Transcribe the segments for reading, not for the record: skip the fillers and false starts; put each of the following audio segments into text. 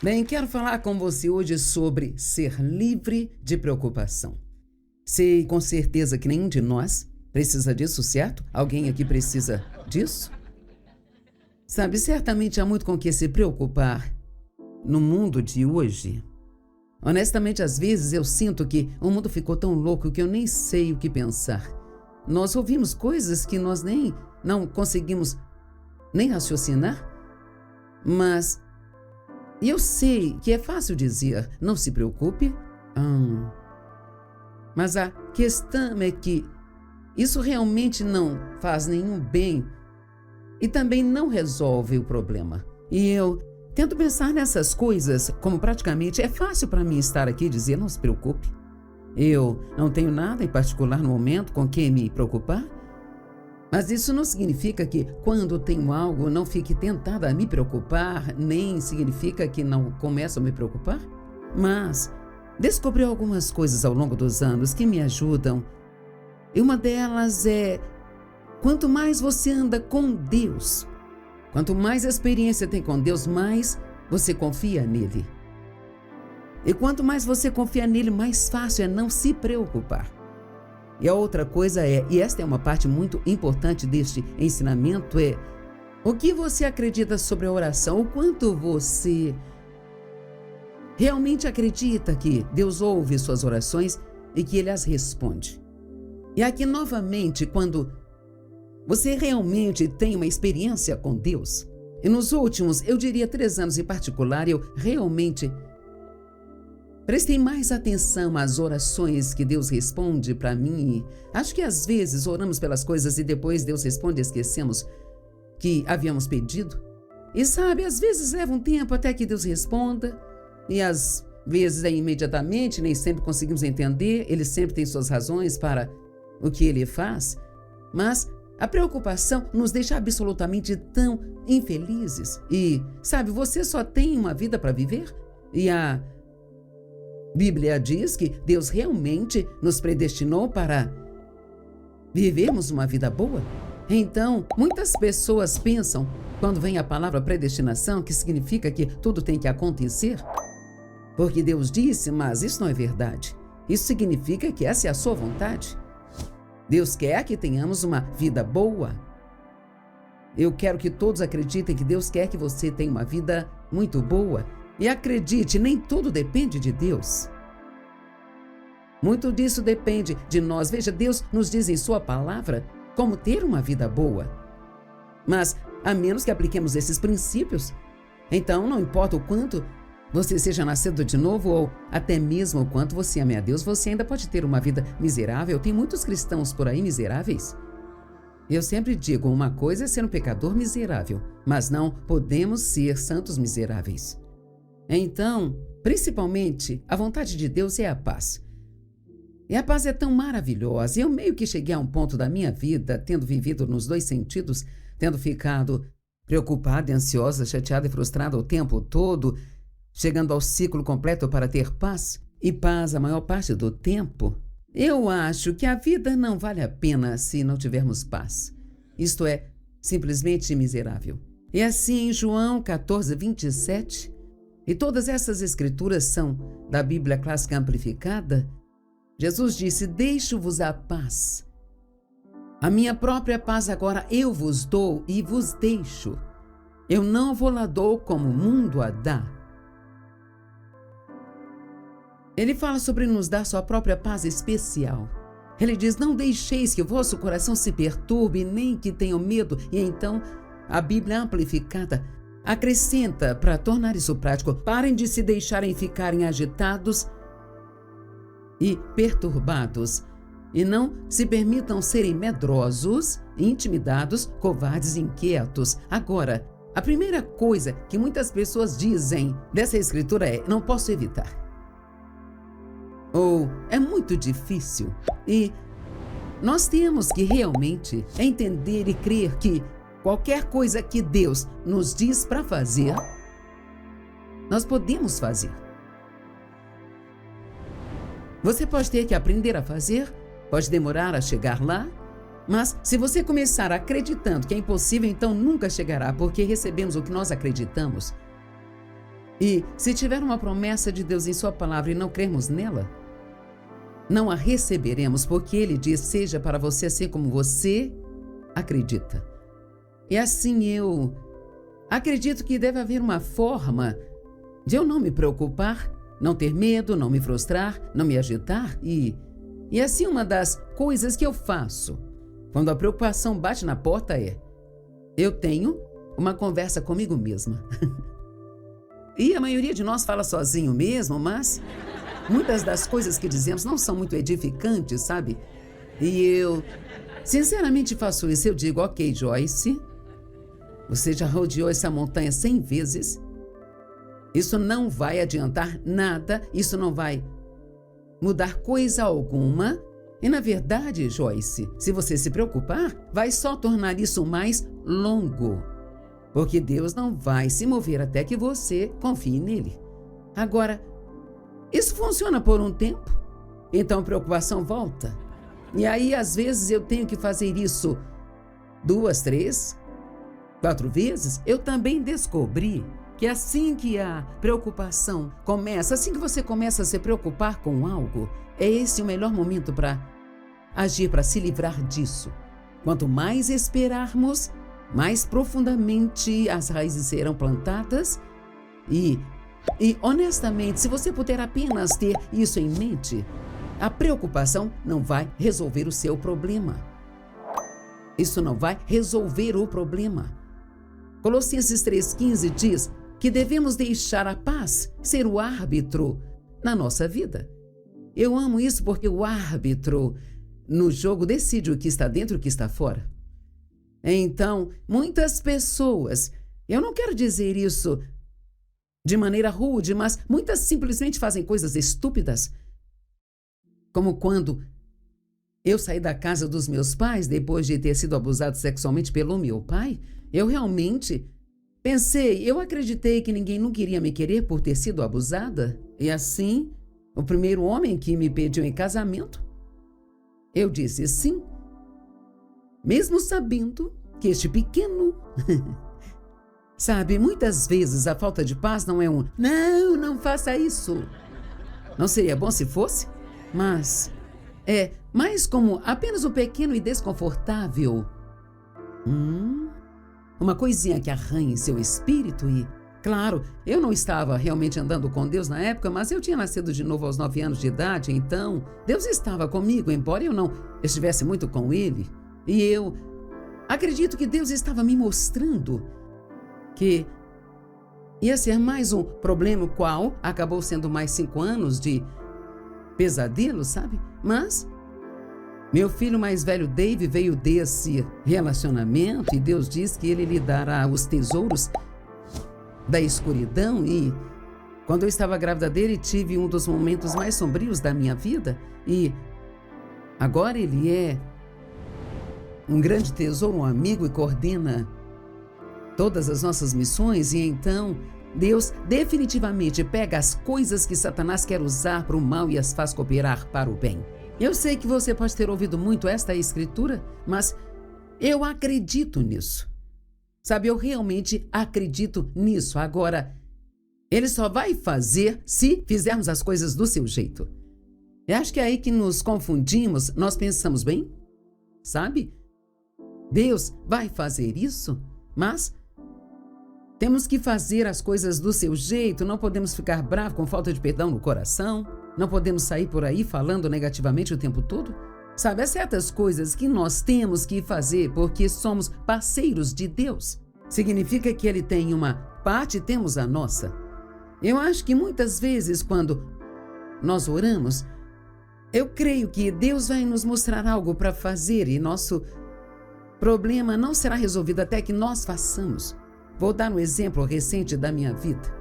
Bem, quero falar com você hoje sobre ser livre de preocupação. Sei com certeza que nenhum de nós precisa disso, certo? Alguém aqui precisa disso? Sabe, certamente há muito com que se preocupar no mundo de hoje. Honestamente, às vezes eu sinto que o mundo ficou tão louco que eu nem sei o que pensar. Nós ouvimos coisas que nós não conseguimos nem raciocinar, mas eu sei que é fácil dizer, não se preocupe, mas a questão é que isso realmente não faz nenhum bem e também não resolve o problema. E eu tento pensar nessas coisas como praticamente é fácil para mim estar aqui e dizer, não se preocupe. Eu não tenho nada em particular no momento com que me preocupar, mas isso não significa que quando tenho algo não fique tentada a me preocupar, nem significa que não começo a me preocupar. Mas descobri algumas coisas ao longo dos anos que me ajudam. E uma delas é, quanto mais você anda com Deus, quanto mais experiência tem com Deus, mais você confia nele. E quanto mais você confia nele, mais fácil é não se preocupar. E a outra coisa é, e esta é uma parte muito importante deste ensinamento, é o que você acredita sobre a oração, o quanto você realmente acredita que Deus ouve suas orações e que Ele as responde. E aqui novamente, quando você realmente tem uma experiência com Deus, e nos últimos, eu diria 3 anos em particular, eu realmente prestei mais atenção às orações que Deus responde para mim. Acho que às vezes oramos pelas coisas e depois Deus responde e esquecemos que havíamos pedido. E sabe, às vezes leva um tempo até que Deus responda e às vezes é imediatamente, nem sempre conseguimos entender. Ele sempre tem suas razões para o que Ele faz, mas a preocupação nos deixa absolutamente tão infelizes. E sabe, você só tem uma vida para viver e a Bíblia diz que Deus realmente nos predestinou para vivermos uma vida boa. Então, muitas pessoas pensam, quando vem a palavra predestinação, que significa que tudo tem que acontecer, porque Deus disse, mas isso não é verdade. Isso significa que essa é a sua vontade. Deus quer que tenhamos uma vida boa. Eu quero que todos acreditem que Deus quer que você tenha uma vida muito boa. E acredite, nem tudo depende de Deus. Muito disso depende de nós. Veja, Deus nos diz em sua palavra como ter uma vida boa. Mas, a menos que apliquemos esses princípios, então não importa o quanto você seja nascido de novo ou até mesmo o quanto você ame a Deus, você ainda pode ter uma vida miserável. Tem muitos cristãos por aí miseráveis. Eu sempre digo, uma coisa é ser um pecador miserável, mas não podemos ser santos miseráveis. Então, principalmente, a vontade de Deus é a paz. E a paz é tão maravilhosa. Eu meio que cheguei a um ponto da minha vida, tendo vivido nos 2 sentidos, tendo ficado preocupada, ansiosa, chateada e frustrada o tempo todo, chegando ao ciclo completo para ter paz, e paz a maior parte do tempo. Eu acho que a vida não vale a pena se não tivermos paz. Isto é, simplesmente miserável. E assim, em João 14, 27... E todas essas escrituras são da Bíblia Clássica Amplificada. Jesus disse, deixo-vos a paz. A minha própria paz agora eu vos dou e vos deixo. Eu não vou lá dou como o mundo a dá. Ele fala sobre nos dar sua própria paz especial. Ele diz, não deixeis que o vosso coração se perturbe, nem que tenham medo. E então, a Bíblia Amplificada acrescenta, para tornar isso prático, parem de se deixarem ficarem agitados e perturbados, e não se permitam serem medrosos, intimidados, covardes e inquietos. Agora, a primeira coisa que muitas pessoas dizem dessa escritura é, não posso evitar. Ou, é muito difícil. E nós temos que realmente entender e crer que qualquer coisa que Deus nos diz para fazer, nós podemos fazer. Você pode ter que aprender a fazer, pode demorar a chegar lá, mas se você começar acreditando que é impossível, então nunca chegará, porque recebemos o que nós acreditamos. E se tiver uma promessa de Deus em sua palavra e não crermos nela, não a receberemos, porque ele diz: seja para você assim como você acredita. E assim eu acredito que deve haver uma forma de eu não me preocupar, não ter medo, não me frustrar, não me agitar. E assim uma das coisas que eu faço quando a preocupação bate na porta eu tenho uma conversa comigo mesma. E a maioria de nós fala sozinho mesmo, mas muitas das coisas que dizemos não são muito edificantes, sabe? E eu, sinceramente, faço isso. Eu digo: ok, Joyce, você já rodeou essa montanha 100 vezes. Isso não vai adiantar nada, isso não vai mudar coisa alguma. E, na verdade, Joyce, se você se preocupar, vai só tornar isso mais longo. Porque Deus não vai se mover até que você confie nele. Agora, isso funciona por um tempo, então a preocupação volta. E aí, às vezes, eu tenho que fazer isso 2, 3, 4 vezes. Eu também descobri que assim que a preocupação começa, assim que você começa a se preocupar com algo, é esse o melhor momento para agir, para se livrar disso. Quanto mais esperarmos, mais profundamente as raízes serão plantadas. E honestamente, se você puder apenas ter isso em mente, a preocupação não vai resolver o seu problema. Isso não vai resolver o problema. Colossenses 3,15 diz que devemos deixar a paz ser o árbitro na nossa vida. Eu amo isso porque o árbitro no jogo decide o que está dentro e o que está fora. Então, muitas pessoas, eu não quero dizer isso de maneira rude, mas muitas simplesmente fazem coisas estúpidas. Como quando eu saí da casa dos meus pais depois de ter sido abusado sexualmente pelo meu pai, eu realmente eu acreditei que ninguém nunca iria me querer por ter sido abusada. E assim, o primeiro homem que me pediu em casamento, eu disse sim, mesmo sabendo que este pequeno... Sabe, muitas vezes a falta de paz não é não faça isso. Não seria bom se fosse? Mas é mais como apenas um pequeno e desconfortável. Uma coisinha que arranhe seu espírito e... Claro, eu não estava realmente andando com Deus na época, mas eu tinha nascido de novo aos 9 anos de idade, então Deus estava comigo, embora eu não estivesse muito com Ele. E eu acredito que Deus estava me mostrando que ia ser mais um problema, o qual acabou sendo mais 5 anos de pesadelo, sabe? Mas meu filho mais velho, Dave, veio desse relacionamento e Deus diz que ele lhe dará os tesouros da escuridão. E quando eu estava grávida dele, tive um dos momentos mais sombrios da minha vida. E agora ele é um grande tesouro, um amigo e coordena todas as nossas missões. E então Deus definitivamente pega as coisas que Satanás quer usar para o mal e as faz cooperar para o bem. Eu sei que você pode ter ouvido muito esta escritura, mas eu acredito nisso. Sabe, eu realmente acredito nisso. Agora, ele só vai fazer se fizermos as coisas do seu jeito. Eu acho que é aí que nos confundimos. Nós pensamos, bem, sabe, Deus vai fazer isso, mas temos que fazer as coisas do seu jeito. Não podemos ficar bravos com falta de perdão no coração. Não podemos sair por aí falando negativamente o tempo todo. Sabe, há certas coisas que nós temos que fazer porque somos parceiros de Deus. Significa que Ele tem uma parte e temos a nossa. Eu acho que muitas vezes quando nós oramos, eu creio que Deus vai nos mostrar algo para fazer e nosso problema não será resolvido até que nós façamos. Vou dar um exemplo recente da minha vida.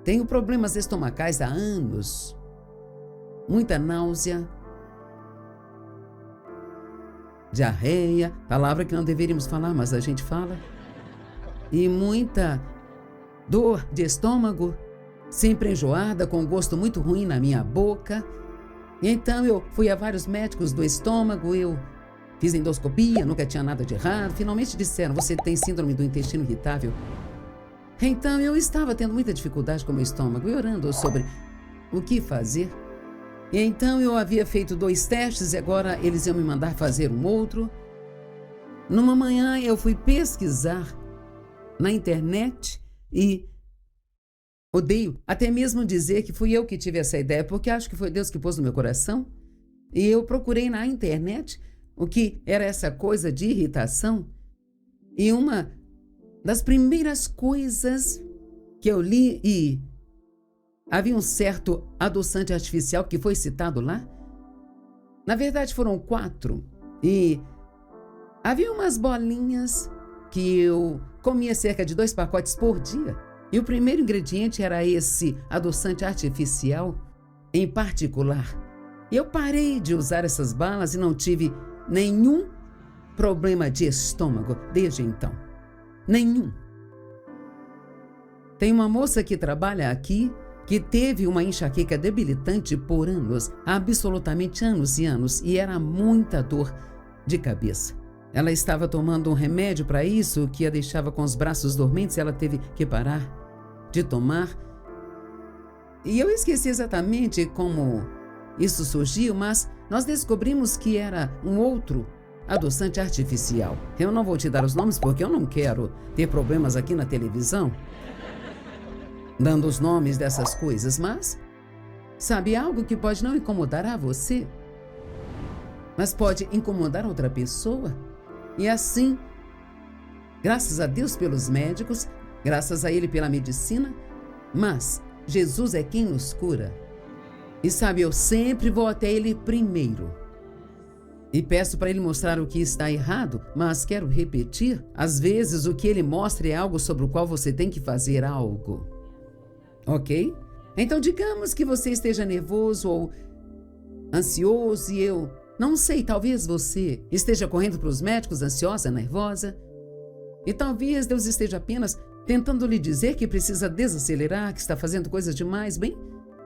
Tenho problemas estomacais há anos, muita náusea, diarreia, palavra que não deveríamos falar, mas a gente fala, e muita dor de estômago, sempre enjoada, com um gosto muito ruim na minha boca. E então eu fui a vários médicos do estômago, eu fiz endoscopia, nunca tinha nada de errado. Finalmente disseram, você tem síndrome do intestino irritável. Então eu estava tendo muita dificuldade com o meu estômago e orando sobre o que fazer. E então eu havia feito 2 testes e agora eles iam me mandar fazer um outro. Numa manhã eu fui pesquisar na internet e odeio até mesmo dizer que fui eu que tive essa ideia, porque acho que foi Deus que pôs no meu coração. E eu procurei na internet o que era essa coisa de irritação. E uma das primeiras coisas que eu li, e havia um certo adoçante artificial que foi citado lá. Na verdade foram 4. E havia umas bolinhas que eu comia cerca de 2 pacotes por dia. E o primeiro ingrediente era esse adoçante artificial em particular. E eu parei de usar essas balas e não tive nenhum problema de estômago desde então. Nenhum. Tem uma moça que trabalha aqui que teve uma enxaqueca debilitante por anos, absolutamente anos e anos, e era muita dor de cabeça. Ela estava tomando um remédio para isso que a deixava com os braços dormentes e ela teve que parar de tomar. E eu esqueci exatamente como isso surgiu, mas nós descobrimos que era um outro adoçante artificial. Eu não vou te dar os nomes porque eu não quero ter problemas aqui na televisão dando os nomes dessas coisas, mas sabe, algo que pode não incomodar a você, mas pode incomodar outra pessoa. E assim, graças a Deus pelos médicos, graças a Ele pela medicina, mas Jesus é quem nos cura. E sabe, eu sempre vou até Ele primeiro e peço para Ele mostrar o que está errado, mas quero repetir, às vezes o que Ele mostra é algo sobre o qual você tem que fazer algo. Ok? Então digamos que você esteja nervoso ou ansioso e eu não sei, talvez você esteja correndo para os médicos ansiosa, nervosa. E talvez Deus esteja apenas tentando lhe dizer que precisa desacelerar, que está fazendo coisas demais. Bem,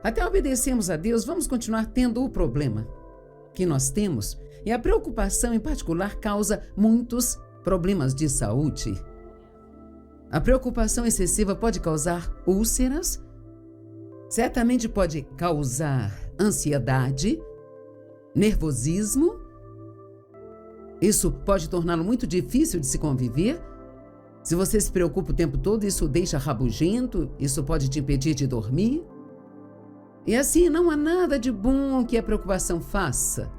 até obedecemos a Deus, vamos continuar tendo o problema que nós temos. E a preocupação em particular causa muitos problemas de saúde. A preocupação excessiva pode causar úlceras, certamente pode causar ansiedade, nervosismo. Isso pode torná-lo muito difícil de se conviver. Se você se preocupa o tempo todo, isso o deixa rabugento, isso pode te impedir de dormir. E assim, não há nada de bom que a preocupação faça.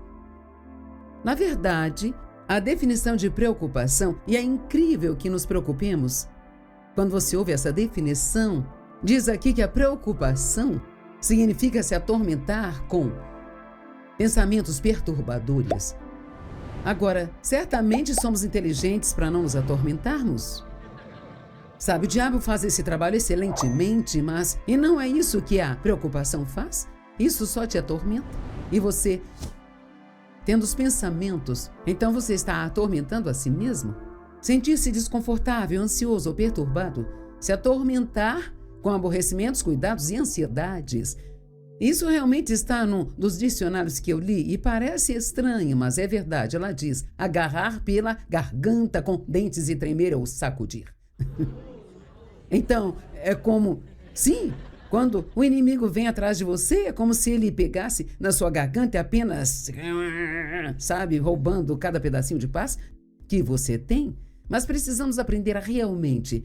Na verdade, a definição de preocupação, e é incrível que nos preocupemos, quando você ouve essa definição, diz aqui que a preocupação significa se atormentar com pensamentos perturbadores. Agora, certamente somos inteligentes para não nos atormentarmos. Sabe, o diabo faz esse trabalho excelentemente, mas... E não é isso que a preocupação faz? Isso só te atormenta. E você, tendo os pensamentos, então você está atormentando a si mesmo? Sentir-se desconfortável, ansioso ou perturbado, se atormentar com aborrecimentos, cuidados e ansiedades. Isso realmente está num dos dicionários que eu li e parece estranho, mas é verdade. Ela diz: agarrar pela garganta com dentes e tremer ou sacudir. Então, é como, sim, quando o inimigo vem atrás de você, é como se ele pegasse na sua garganta e apenas, sabe, roubando cada pedacinho de paz que você tem. Mas precisamos aprender a realmente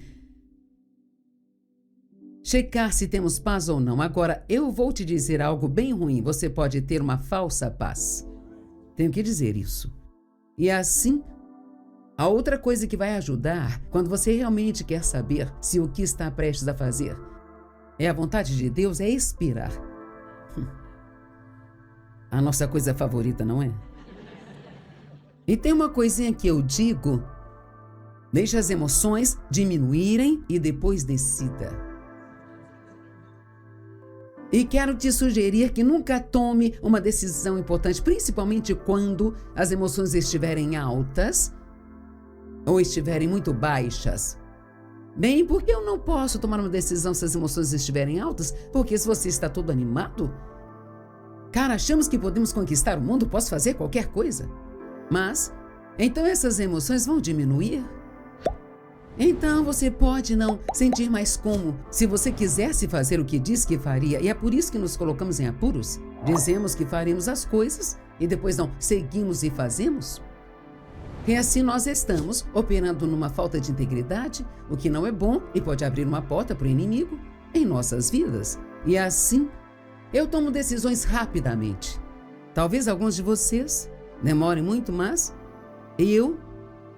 checar se temos paz ou não. Agora, eu vou te dizer algo bem ruim. Você pode ter uma falsa paz. Tenho que dizer isso. E assim, a outra coisa que vai ajudar, quando você realmente quer saber se o que está prestes a fazer é a vontade de Deus, é expirar. A nossa coisa favorita, não é? E tem uma coisinha que eu digo: deixe as emoções diminuírem e depois decida. E quero te sugerir que nunca tome uma decisão importante, principalmente quando as emoções estiverem altas ou estiverem muito baixas. Bem, porque eu não posso tomar uma decisão se as emoções estiverem altas? Porque se você está todo animado, cara, achamos que podemos conquistar o mundo, posso fazer qualquer coisa. Mas, então essas emoções vão diminuir. Então você pode não sentir mais como se você quisesse fazer o que diz que faria. E é por isso que nos colocamos em apuros. Dizemos que faremos as coisas e depois não seguimos e fazemos. E assim nós estamos operando numa falta de integridade, o que não é bom e pode abrir uma porta para o inimigo em nossas vidas. E assim, eu tomo decisões rapidamente. Talvez alguns de vocês demorem muito, mas eu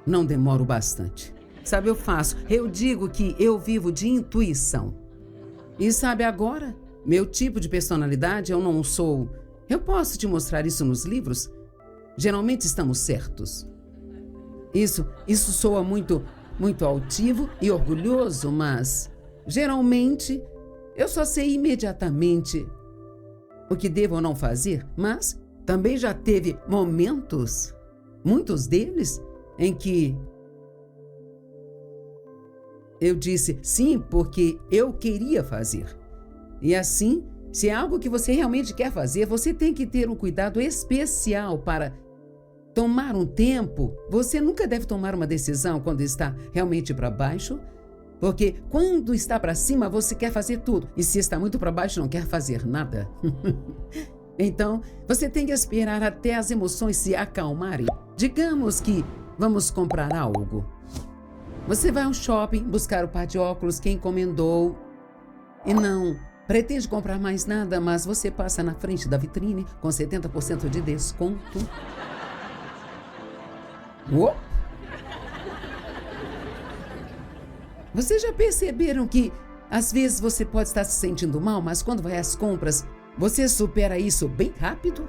não demoro bastante. Sabe, eu digo que eu vivo de intuição. E sabe agora, meu tipo de personalidade, eu não sou... Eu posso te mostrar isso nos livros. Geralmente estamos certos. Isso soa muito altivo e orgulhoso, mas geralmente eu só sei imediatamente o que devo ou não fazer, mas também já teve momentos, muitos deles, em que eu disse sim porque eu queria fazer. E assim, se é algo que você realmente quer fazer, você tem que ter um cuidado especial para tomar um tempo. Você nunca deve tomar uma decisão quando está realmente para baixo, porque quando está para cima você quer fazer tudo, e se está muito para baixo não quer fazer nada. Então, você tem que esperar até as emoções se acalmarem. Digamos que vamos comprar algo. Você vai ao shopping buscar o par de óculos que encomendou e não pretende comprar mais nada, mas você passa na frente da vitrine com 70% de desconto. Uou! Vocês já perceberam que às vezes você pode estar se sentindo mal, mas quando vai às compras, você supera isso bem rápido?